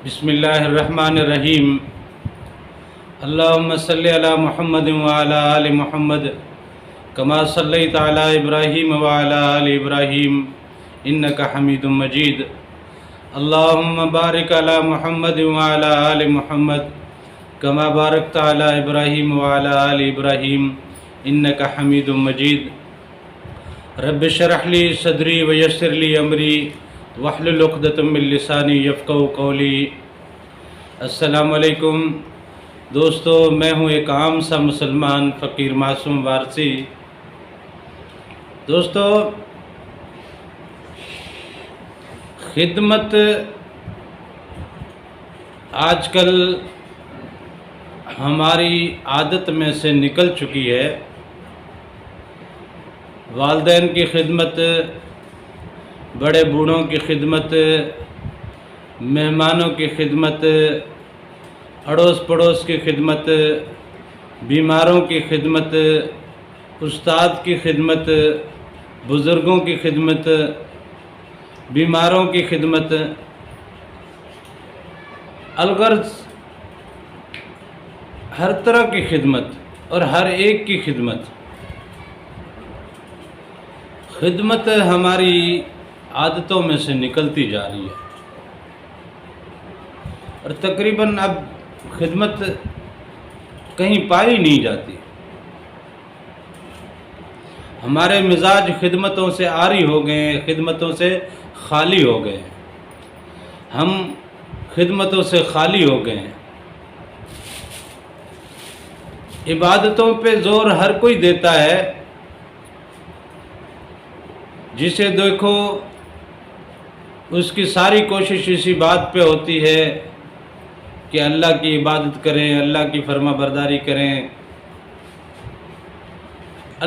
بسم اللہ الرحمن الرحیم۔ اللہم صلی علی محمد وعلی آل محمد کما صلیت علی ابراہیم وعلی آل ابراہیم انک حمید مجید۔ اللہم بارک علی محمد وعلی آل محمد کما بارکت علی ابراہیم وعلی آل ابراہیم انک حمید مجید۔ رب اشرح لی صدری ویسر لی امری واحلل عقدۃ من لسانی یفقہوا قولی۔ السلام علیکم دوستو، میں ہوں ایک عام سا مسلمان فقیر معصوم وارثی۔ دوستو، خدمت آج کل ہماری عادت میں سے نکل چکی ہے۔ والدین کی خدمت، بڑے بوڑھوں کی خدمت، مہمانوں کی خدمت، اڑوس پڑوس کی خدمت، بیماروں کی خدمت، استاد کی خدمت، بزرگوں کی خدمت، بیماروں کی خدمت، الغرض ہر طرح کی خدمت اور ہر ایک کی خدمت ہماری عادتوں میں سے نکلتی جا رہی ہے، اور تقریباً اب خدمت کہیں پائی نہیں جاتی۔ ہمارے مزاج خدمتوں سے عاری ہو گئے ہیں، خدمتوں سے خالی ہو گئے ہیں، ہم خدمتوں سے خالی ہو گئے ہیں۔ عبادتوں پہ زور ہر کوئی دیتا ہے، جسے دیکھو اس کی ساری کوشش اسی بات پہ ہوتی ہے کہ اللہ کی عبادت کریں، اللہ کی فرما برداری کریں۔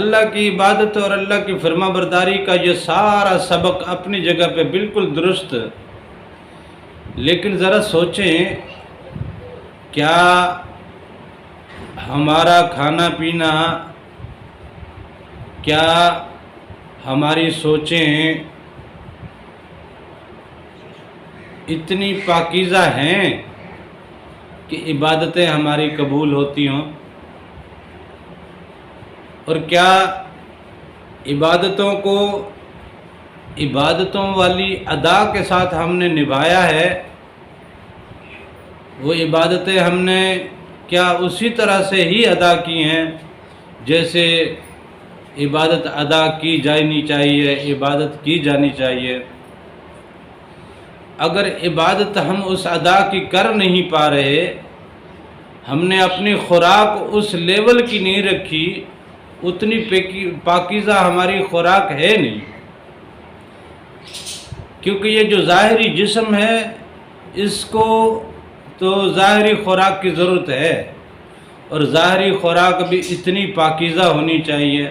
اللہ کی عبادت اور اللہ کی فرما برداری کا یہ سارا سبق اپنی جگہ پہ بالکل درست، لیکن ذرا سوچیں، کیا ہمارا کھانا پینا، کیا ہماری سوچیں اتنی پاکیزہ ہیں کہ عبادتیں ہماری قبول ہوتی ہوں؟ اور کیا عبادتوں کو عبادتوں والی ادا کے ساتھ ہم نے نبھایا ہے؟ وہ عبادتیں ہم نے کیا اسی طرح سے ہی ادا کی ہیں جیسے عبادت ادا کی جانی چاہیے، عبادت کی جانی چاہیے؟ اگر عبادت ہم اس ادا کی کر نہیں پا رہے، ہم نے اپنی خوراک اس لیول کی نہیں رکھی، اتنی پاکیزہ ہماری خوراک ہے نہیں، کیونکہ یہ جو ظاہری جسم ہے اس کو تو ظاہری خوراک کی ضرورت ہے، اور ظاہری خوراک بھی اتنی پاکیزہ ہونی چاہیے،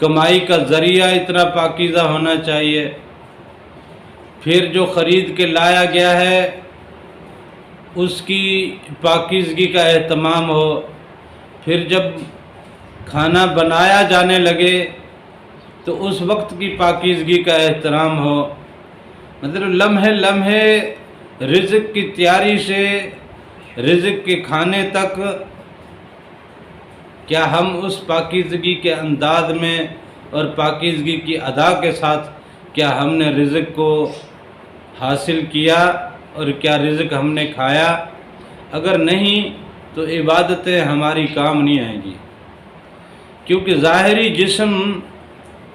کمائی کا ذریعہ اتنا پاکیزہ ہونا چاہیے، پھر جو خرید کے لایا گیا ہے اس کی پاکیزگی کا اہتمام ہو، پھر جب کھانا بنایا جانے لگے تو اس وقت کی پاکیزگی کا احترام ہو۔ مطلب لمحے لمحے رزق کی تیاری سے رزق کے کھانے تک، کیا ہم اس پاکیزگی کے انداز میں اور پاکیزگی کی ادا کے ساتھ کیا ہم نے رزق کو حاصل کیا، اور کیا رزق ہم نے کھایا؟ اگر نہیں تو عبادتیں ہماری کام نہیں آئیں گی، کیونکہ ظاہری جسم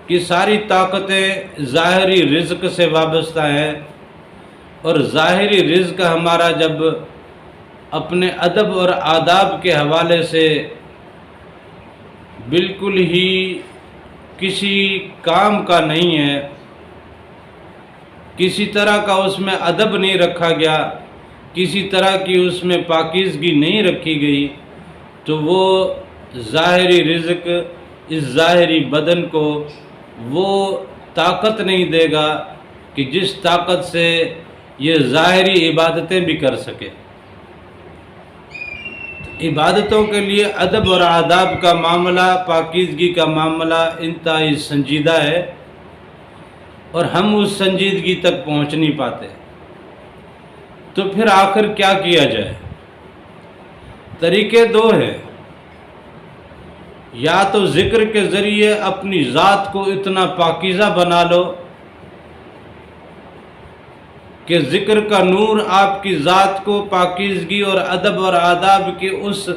کی ساری طاقتیں ظاہری رزق سے وابستہ ہیں، اور ظاہری رزق ہمارا جب اپنے ادب اور آداب کے حوالے سے بالکل ہی کسی کام کا نہیں ہے، کسی طرح کا اس میں ادب نہیں رکھا گیا، کسی طرح کی اس میں پاکیزگی نہیں رکھی گئی، تو وہ ظاہری رزق اس ظاہری بدن کو وہ طاقت نہیں دے گا کہ جس طاقت سے یہ ظاہری عبادتیں بھی کر سکے۔ عبادتوں کے لیے ادب اور آداب کا معاملہ، پاکیزگی کا معاملہ انتہائی سنجیدہ ہے، اور ہم اس سنجیدگی تک پہنچ نہیں پاتے۔ تو پھر آخر کیا کیا جائے؟ طریقے دو ہیں، یا تو ذکر کے ذریعے اپنی ذات کو اتنا پاکیزہ بنا لو کہ ذکر کا نور آپ کی ذات کو پاکیزگی اور ادب اور آداب کی اس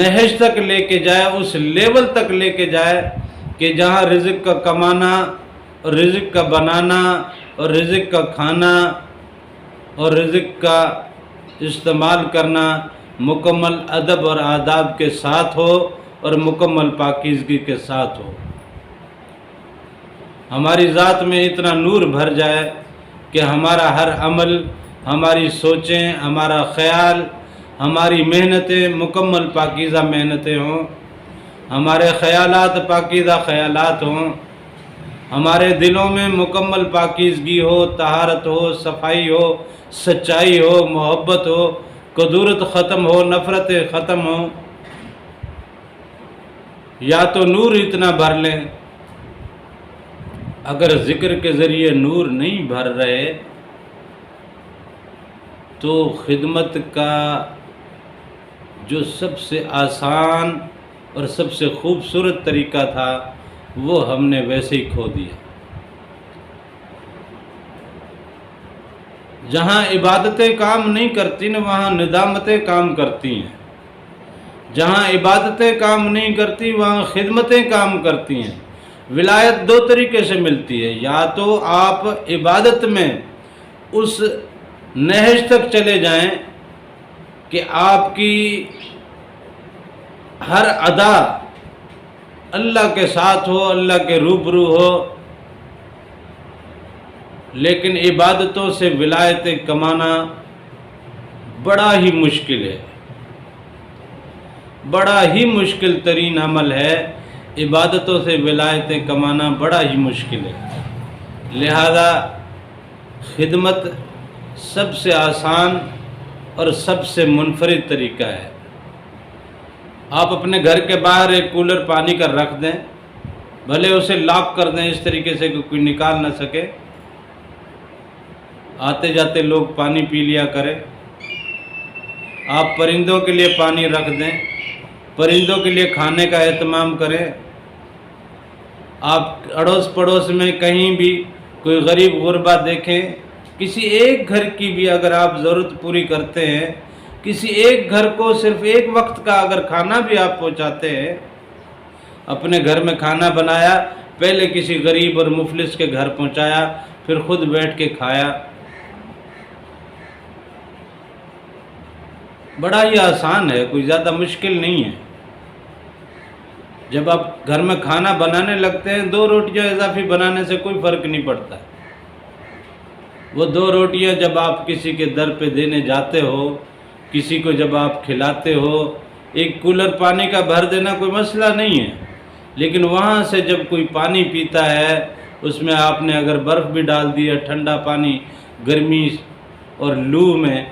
نہج تک لے کے جائے، اس لیول تک لے کے جائے کہ جہاں رزق کا کمانا اور رزق کا بنانا اور رزق کا کھانا اور رزق کا استعمال کرنا مکمل ادب اور آداب کے ساتھ ہو اور مکمل پاکیزگی کے ساتھ ہو۔ ہماری ذات میں اتنا نور بھر جائے کہ ہمارا ہر عمل، ہماری سوچیں، ہمارا خیال، ہماری محنتیں مکمل پاکیزہ محنتیں ہوں، ہمارے خیالات پاکیزہ خیالات ہوں، ہمارے دلوں میں مکمل پاکیزگی ہو، طہارت ہو، صفائی ہو، سچائی ہو، محبت ہو، کدورت ختم ہو، نفرتیں ختم ہوں۔ یا تو نور اتنا بھر لیں، اگر ذکر کے ذریعے نور نہیں بھر رہے تو خدمت کا جو سب سے آسان اور سب سے خوبصورت طریقہ تھا وہ ہم نے ویسے ہی کھو دیا۔ جہاں عبادتیں کام نہیں کرتی نا وہاں ندامتیں کام کرتی ہیں، جہاں عبادتیں کام نہیں کرتی وہاں خدمتیں کام کرتی ہیں۔ ولایت دو طریقے سے ملتی ہے، یا تو آپ عبادت میں اس نہج تک چلے جائیں کہ آپ کی ہر ادا اللہ کے ساتھ ہو، اللہ کے روبرو ہو، لیکن عبادتوں سے ولایتیں کمانا بڑا ہی مشکل ہے، بڑا ہی مشکل ترین عمل ہے، عبادتوں سے ولایتیں کمانا بڑا ہی مشکل ہے۔ لہذا خدمت سب سے آسان اور سب سے منفرد طریقہ ہے۔ آپ اپنے گھر کے باہر ایک کولر پانی کا رکھ دیں، بھلے اسے لاک کر دیں اس طریقے سے کہ کوئی نکال نہ سکے، آتے جاتے لوگ پانی پی لیا کریں۔ آپ پرندوں کے لیے پانی رکھ دیں، پرندوں کے لیے کھانے کا اہتمام کریں۔ آپ اڑوس پڑوس میں کہیں بھی کوئی غریب غربا دیکھیں، کسی ایک گھر کی بھی اگر آپ ضرورت پوری کرتے ہیں، کسی ایک گھر کو صرف ایک وقت کا اگر کھانا بھی آپ پہنچاتے ہیں، اپنے گھر میں کھانا بنایا، پہلے کسی غریب اور مفلس کے گھر پہنچایا، پھر خود بیٹھ کے کھایا، بڑا ہی آسان ہے، کوئی زیادہ مشکل نہیں ہے۔ جب آپ گھر میں کھانا بنانے لگتے ہیں 2 روٹیاں اضافی بنانے سے کوئی فرق نہیں پڑتا، وہ 2 روٹیاں جب آپ کسی کے در پہ دینے جاتے ہو، کسی کو جب آپ کھلاتے ہو، ایک کولر پانی کا بھر دینا کوئی مسئلہ نہیں ہے، لیکن وہاں سے جب کوئی پانی پیتا ہے اس میں آپ نے اگر برف بھی ڈال دی ہے، ٹھنڈا پانی گرمی اور لو میں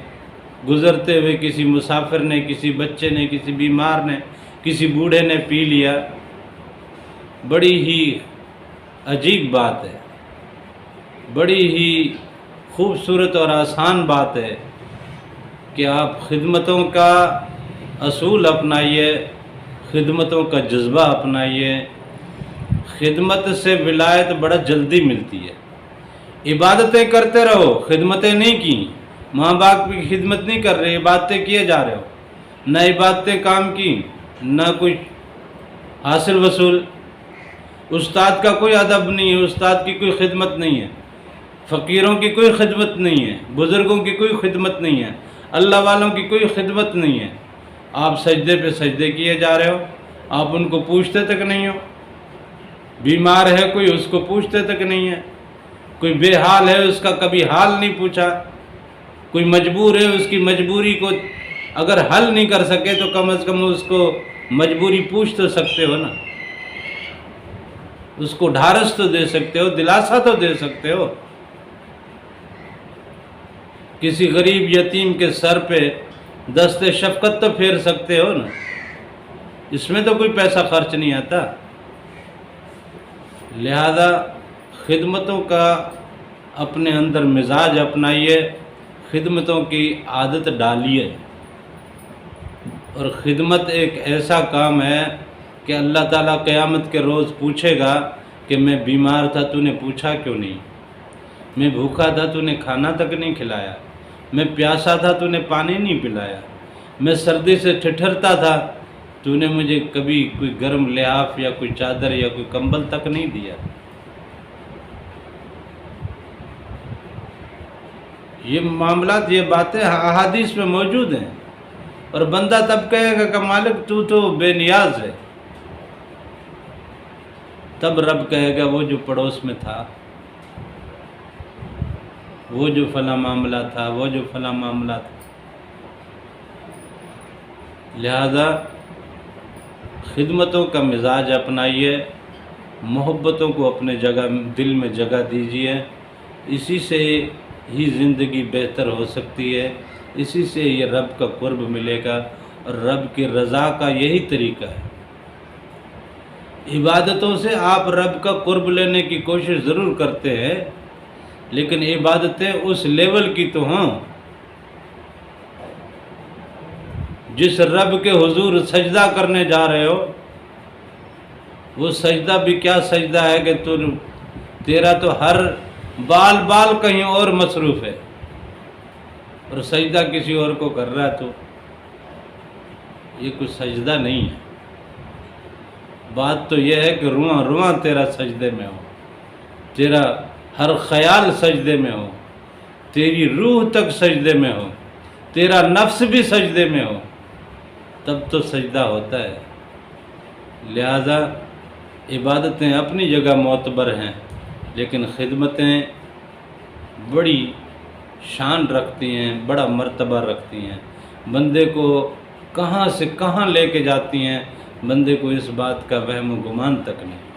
گزرتے ہوئے کسی مسافر نے، کسی بچے نے، کسی بیمار نے، کسی بوڑھے نے پی لیا، بڑی ہی عجیب بات ہے، بڑی ہی خوبصورت اور آسان بات ہے کہ آپ خدمتوں کا اصول اپنائیے، خدمتوں کا جذبہ اپنائیے۔ خدمت سے ولایت بڑا جلدی ملتی ہے۔ عبادتیں کرتے رہو، خدمتیں نہیں کی، ماں باپ کی خدمت نہیں کر رہے، عبادتیں کیے جا رہے ہو، نہ عبادتیں کام کی، نہ کوئی حاصل وصول، استاد کا کوئی ادب نہیں ہے، استاد کی کوئی خدمت نہیں ہے، فقیروں کی کوئی خدمت نہیں ہے، بزرگوں کی کوئی خدمت نہیں ہے، اللہ والوں کی کوئی خدمت نہیں ہے۔ آپ سجدے پہ سجدے کیے جا رہے ہو، آپ ان کو پوچھتے تک نہیں ہو، بیمار ہے کوئی اس کو پوچھتے تک نہیں ہے، کوئی بے حال ہے اس کا کبھی حال نہیں پوچھا، کوئی مجبور ہے اس کی مجبوری کو اگر حل نہیں کر سکے تو کم از کم اس کو مجبوری پوچھ تو سکتے ہو نا، اس کو ڈھارس تو دے سکتے ہو، دلاسا تو دے سکتے ہو۔ کسی غریب یتیم کے سر پہ دست شفقت تو پھیر سکتے ہو نا، اس میں تو کوئی پیسہ خرچ نہیں آتا۔ لہذا خدمتوں کا اپنے اندر مزاج اپنائیے، خدمتوں کی عادت ڈالیے، اور خدمت ایک ایسا کام ہے کہ اللہ تعالیٰ قیامت کے روز پوچھے گا کہ میں بیمار تھا تو نے پوچھا کیوں نہیں، میں بھوکا تھا تو نے کھانا تک نہیں کھلایا، میں پیاسا تھا تو نے پانی نہیں پلایا، میں سردی سے ٹھٹھرتا تھا تو نے مجھے کبھی کوئی گرم لحاف یا کوئی چادر یا کوئی کمبل تک نہیں دیا۔ یہ معاملات، یہ باتیں احادیث میں موجود ہیں، اور بندہ تب کہے گا کہ مالک تو بے نیاز ہے، تب رب کہے گا وہ جو پڑوس میں تھا، وہ جو فلاں معاملہ تھا، وہ جو فلاں معاملہ تھا۔ لہذا خدمتوں کا مزاج اپنائیے، محبتوں کو اپنے دل میں جگہ دیجیے، اسی سے ہی زندگی بہتر ہو سکتی ہے، اسی سے یہ رب کا قرب ملے گا، اور رب کی رضا کا یہی طریقہ ہے۔ عبادتوں سے آپ رب کا قرب لینے کی کوشش ضرور کرتے ہیں، لیکن عبادتیں اس لیول کی تو ہوں جس رب کے حضور سجدہ کرنے جا رہے ہو، وہ سجدہ بھی کیا سجدہ ہے کہ تیرا تو ہر بال کہیں اور مصروف ہے، اور سجدہ کسی اور کو کر رہا ہے، تو یہ کوئی سجدہ نہیں ہے۔ بات تو یہ ہے کہ رواں تیرا سجدے میں ہو، تیرا ہر خیال سجدے میں ہو، تیری روح تک سجدے میں ہو، تیرا نفس بھی سجدے میں ہو، تب تو سجدہ ہوتا ہے۔ لہذا عبادتیں اپنی جگہ معتبر ہیں، لیکن خدمتیں بڑی شان رکھتی ہیں، بڑا مرتبہ رکھتی ہیں، بندے کو کہاں سے کہاں لے کے جاتی ہیں، بندے کو اس بات کا وہم و گمان تک نہیں۔